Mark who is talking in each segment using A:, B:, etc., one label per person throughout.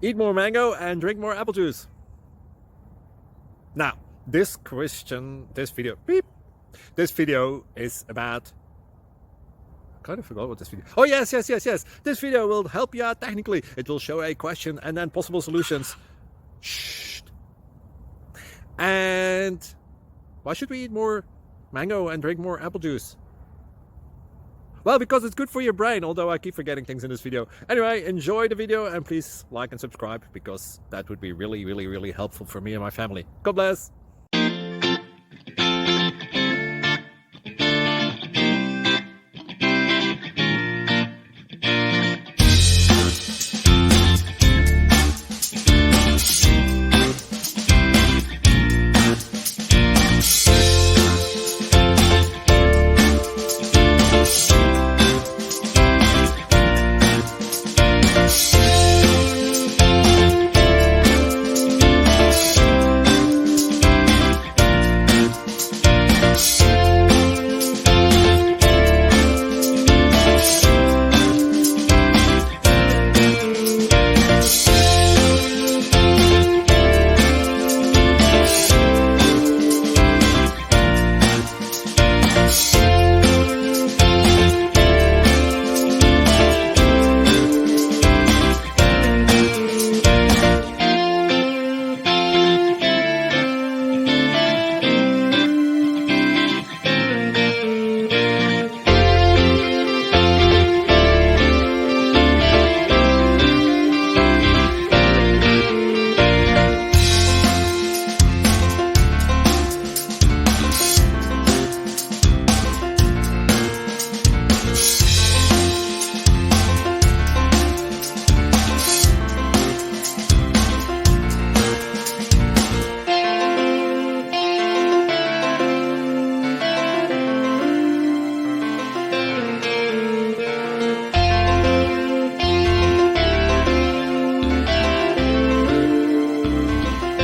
A: Eat more mango and drink more apple juice. Now, this video is about... I kind of forgot what this video... Oh, yes. This video will help you out technically. It will show a question and then possible solutions. Shh. And why should we eat more mango and drink more apple juice? Well, because it's good for your brain, although I keep forgetting things in this video. Anyway, enjoy the video and please like and subscribe, because that would be really helpful for me and my family. God bless!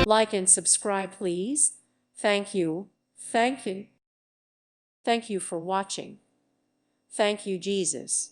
B: Like and subscribe, please. Thank you. Thank you. Thank you for watching. Thank you, Jesus.